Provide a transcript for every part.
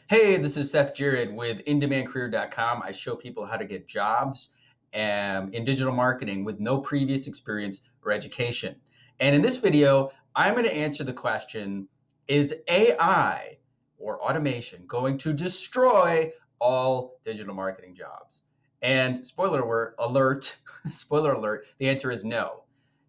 Hey, this is Seth Jared with InDemandCareer.com. I show people how to get jobs in digital marketing with no previous experience or education. And in this video, I'm going to answer the question, is AI or automation going to destroy all digital marketing jobs? And alert, spoiler alert, the answer is no.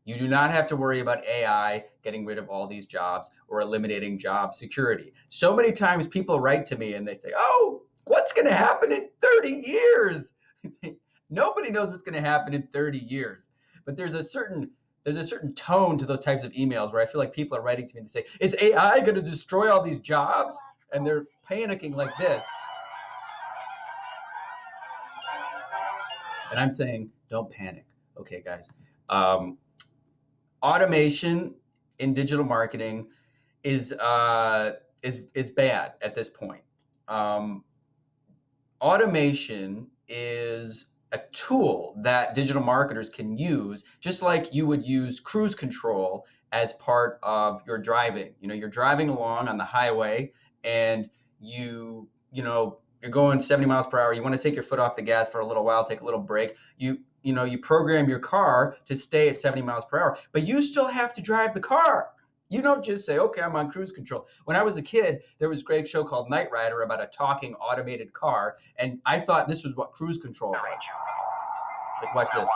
You do not have to worry about AI getting rid of all these jobs or eliminating job security. So many times people write to me and they say, "Oh, what's going to happen in 30 years?" Nobody knows what's going to happen in 30 years. But there's a certain tone to those types of emails where I feel like people are writing to me and say, "Is AI going to destroy all these jobs?" And they're panicking like this. And I'm saying, don't panic. Okay, guys. Um, Automation in digital marketing is bad at this point. Um, Automation is a tool that digital marketers can use, just like you would use cruise control as part of your driving. You're driving along on the highway, and you're going 70 miles per hour. You want to take your foot off the gas for a little while, take a little break. You program your car to stay at 70 miles per hour, but you still have to drive the car. You don't just say, okay, I'm on cruise control. When I was a kid, there was a great show called Knight Rider about a talking automated car, and I thought this was what cruise control was. Like, watch this.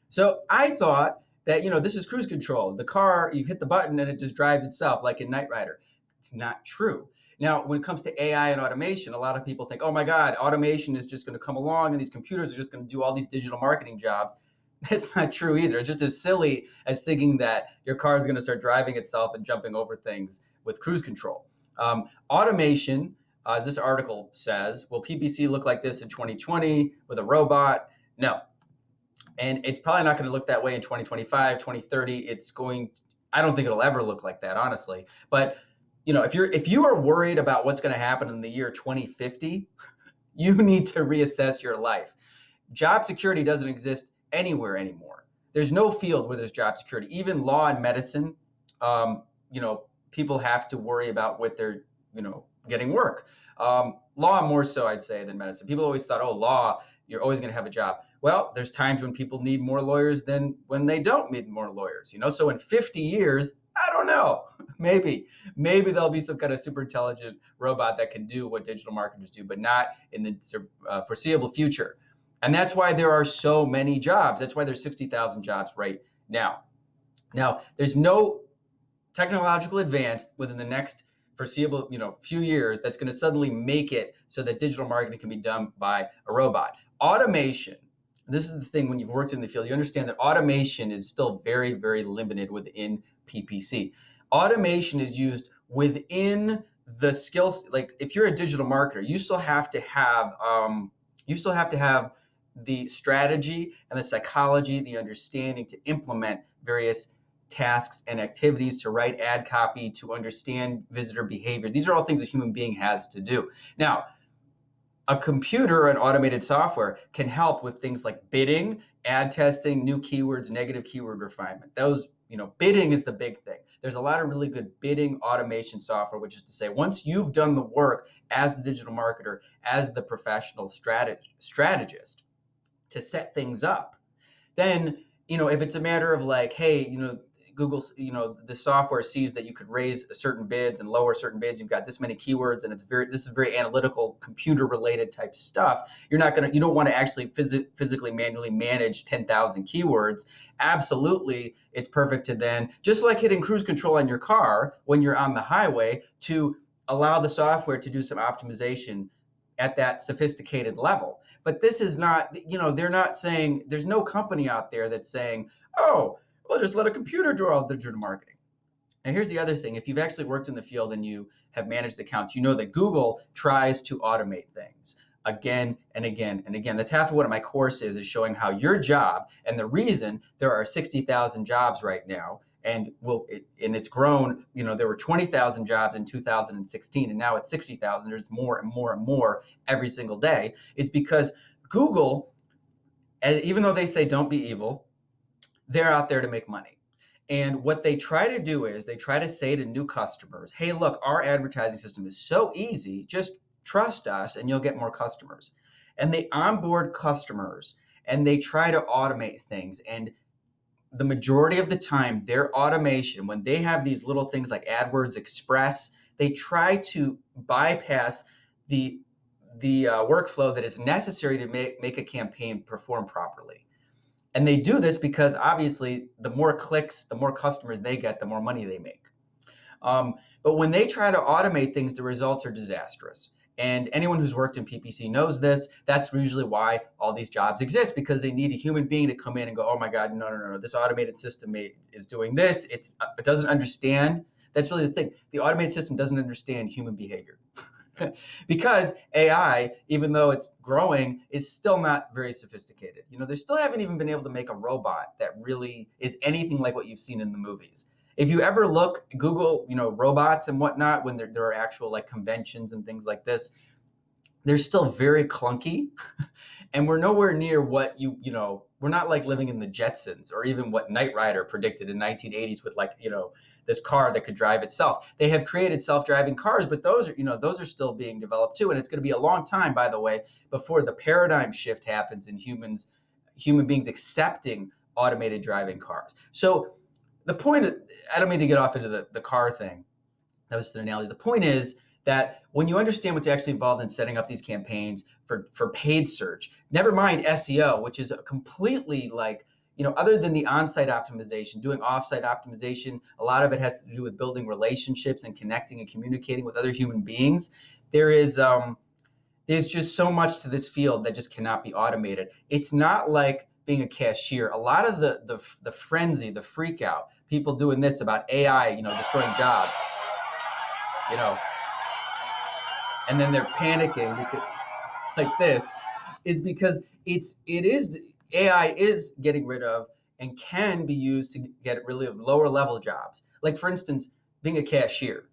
So I thought that, this is cruise control. The car, you hit the button and it just drives itself like in Knight Rider. It's not true. Now, when it comes to AI and automation, a lot of people think, oh my God, automation is just going to come along and these computers are just going to do all these digital marketing jobs. That's not true either. It's just as silly as thinking that your car is going to start driving itself and jumping over things with cruise control. Automation, as this article says, will PPC look like this in 2020 with a robot? No. And it's probably not going to look that way in 2025, 2030. I don't think it'll ever look like that, honestly. But if you are worried about what's going to happen in the year 2050, you need to reassess your life. Job security doesn't exist anywhere anymore. There's no field where there's job security. Even law and medicine, people have to worry about what they're, getting work. Law more so, I'd say, than medicine. People always thought, oh, law, you're always going to have a job. Well, there's times when people need more lawyers than when they don't need more lawyers. So in 50 years, I don't know. Maybe there'll be some kind of super intelligent robot that can do what digital marketers do, but not in the foreseeable future. And that's why there are so many jobs. That's why there's 60,000 jobs right now. Now, there's no technological advance within the next foreseeable, few years that's going to suddenly make it so that digital marketing can be done by a robot. Automation. This is the thing, when you've worked in the field, you understand that automation is still very, very limited within PPC. Automation is used within the skills. Like if you're a digital marketer, you still have to have the strategy and the psychology, the understanding to implement various tasks and activities, to write ad copy, to understand visitor behavior. These are all things a human being has to do. Now, a computer and automated software can help with things like bidding, ad testing, new keywords, negative keyword refinement. Those, bidding is the big thing. There's a lot of really good bidding automation software, which is to say, once you've done the work as the digital marketer, as the professional strategist to set things up, then, if it's a matter of like, hey, Google, the software sees that you could raise certain bids and lower certain bids. You've got this many keywords, and this is very analytical, computer related type stuff. You don't want to actually physically manually manage 10,000 keywords. Absolutely, it's perfect to then, just like hitting cruise control on your car when you're on the highway, to allow the software to do some optimization at that sophisticated level. But this is not, they're not saying, there's no company out there that's saying, oh, well, just let a computer do all digital marketing. And here's the other thing. If you've actually worked in the field and you have managed accounts, you know that Google tries to automate things again and again and again. That's half of what my course is showing how your job, and the reason there are 60,000 jobs right now, and it's grown. There were 20,000 jobs in 2016, and now it's 60,000. There's more and more and more every single day. Is because Google, even though they say don't be evil, they're out there to make money. And what they try to do is they try to say to new customers, hey, look, our advertising system is so easy. Just trust us and you'll get more customers. And they onboard customers and they try to automate things. And the majority of the time, their automation, when they have these little things like AdWords Express, they try to bypass the workflow that is necessary to make a campaign perform properly. And they do this because obviously the more clicks, the more customers they get, the more money they make. But when they try to automate things, the results are disastrous. And anyone who's worked in PPC knows this. That's usually why all these jobs exist, because they need a human being to come in and go, oh my God, no. This automated system is doing this. It doesn't understand. That's really the thing. The automated system doesn't understand human behavior. Because AI, even though it's growing, is still not very sophisticated. They still haven't even been able to make a robot that really is anything like what you've seen in the movies. If you ever Google, robots and whatnot, when there are actual like conventions and things like this, they're still very clunky. And we're nowhere near what we're not like living in the Jetsons or even what Knight Rider predicted in 1980s with this car that could drive itself. They have created self-driving cars, but those are still being developed too. And it's going to be a long time, by the way, before the paradigm shift happens in human beings accepting automated driving cars. So the point, I don't mean to get off into the car thing. That was an analogy. The point is that when you understand what's actually involved in setting up these campaigns for paid search, never mind SEO, which is a completely other than the on-site optimization, doing off-site optimization, a lot of it has to do with building relationships and connecting and communicating with other human beings. There's just so much to this field that just cannot be automated. It's not like being a cashier. A lot of the frenzy, the freak out, people doing this about AI, destroying jobs, and then they're panicking because, like this, is because AI is getting rid of and can be used to get really lower level jobs. Like for instance, being a cashier.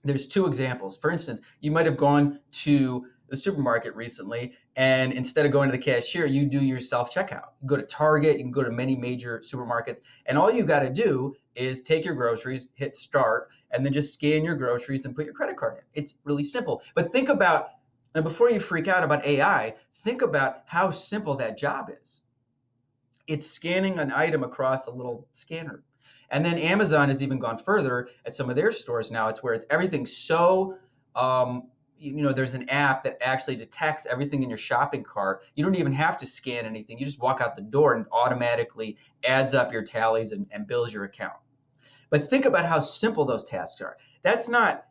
There's two examples. For instance, you might have gone to the supermarket recently, and instead of going to the cashier, you do your self-checkout. You go to Target, you can go to many major supermarkets, and all you got to do is take your groceries, hit start, and then just scan your groceries and put your credit card in. It's really simple. But think about, and before you freak out about AI, think about how simple that job is. It's scanning an item across a little scanner. And then Amazon has even gone further at some of their stores now. It's where everything's so, there's an app that actually detects everything in your shopping cart. You don't even have to scan anything. You just walk out the door and automatically adds up your tallies and bills your account. But think about how simple those tasks are. That's not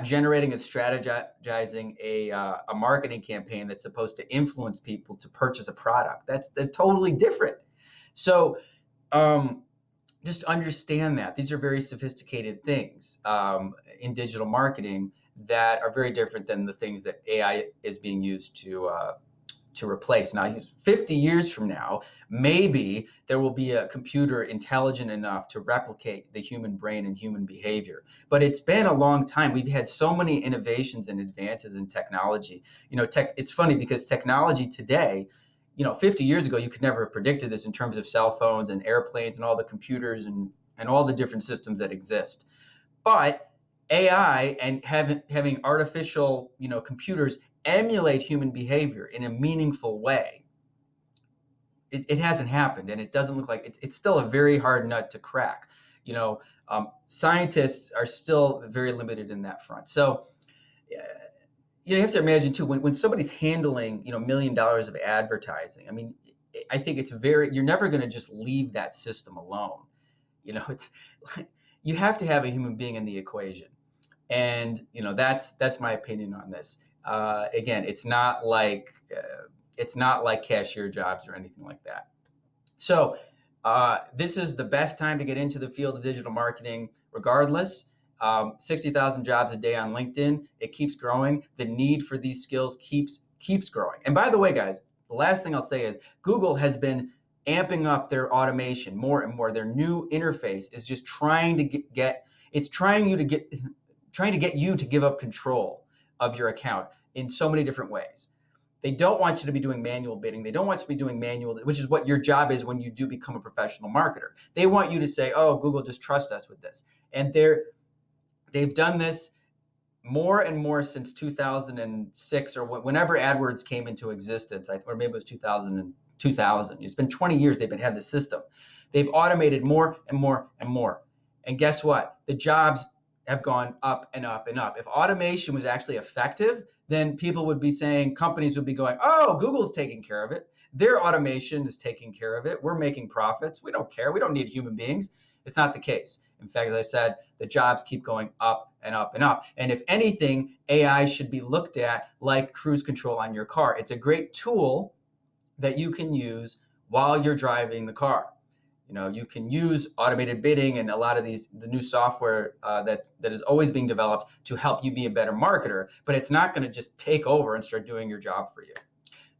generating and strategizing a marketing campaign that's supposed to influence people to purchase a product. They're totally different. So just understand that these are very sophisticated things in digital marketing that are very different than the things that AI is being used to replace. Now, 50 years from now, maybe there will be a computer intelligent enough to replicate the human brain and human behavior. But it's been a long time. We've had so many innovations and advances in technology. It's funny because technology today, 50 years ago, you could never have predicted this in terms of cell phones and airplanes and all the computers and all the different systems that exist. But AI and having artificial, computers emulate human behavior in a meaningful way, it hasn't happened, and it doesn't look like it's still a very hard nut to crack. Scientists are still very limited in that front. So you have to imagine too, when somebody's handling $1 million of advertising. I mean, I think you're never going to just leave that system alone. It's you have to have a human being in the equation, and that's my opinion on this. Again, it's not like cashier jobs or anything like that. So this is the best time to get into the field of digital marketing, regardless. 60,000 jobs a day on LinkedIn. It keeps growing. The need for these skills keeps growing. And by the way, guys, the last thing I'll say is Google has been amping up their automation more and more. Their new interface is just trying to get you to give up control of your account in so many different ways. They don't want you to be doing manual bidding. They don't want you to be doing manual, which is what your job is when you do become a professional marketer. They want you to say, oh, Google, just trust us with this. And they've done this more and more since 2006 or whenever AdWords came into existence, or maybe it was 2000. It's been 20 years they've had this system. They've automated more and more and more. And guess what? The jobs have gone up and up and up. If automation was actually effective, then people would be saying, companies would be going, oh, Google's taking care of it. Their automation is taking care of it. We're making profits. We don't care. We don't need human beings. It's not the case. In fact, as I said, the jobs keep going up and up and up. And if anything, AI should be looked at like cruise control on your car. It's a great tool that you can use while you're driving the car. You can use automated bidding and a lot of the new software that is always being developed to help you be a better marketer, but it's not going to just take over and start doing your job for you.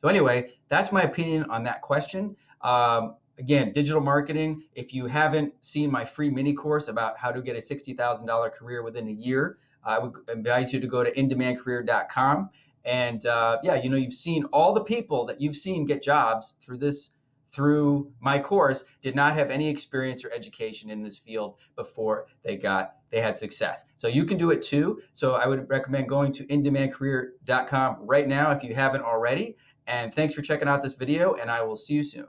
So anyway, that's my opinion on that question. Again, digital marketing, if you haven't seen my free mini course about how to get a $60,000 career within a year, I would advise you to go to indemandcareer.com. And you've seen all the people that you've seen get jobs through my course did not have any experience or education in this field before they had success. So you can do it too. So I would recommend going to indemandcareer.com right now if you haven't already. And thanks for checking out this video, and I will see you soon.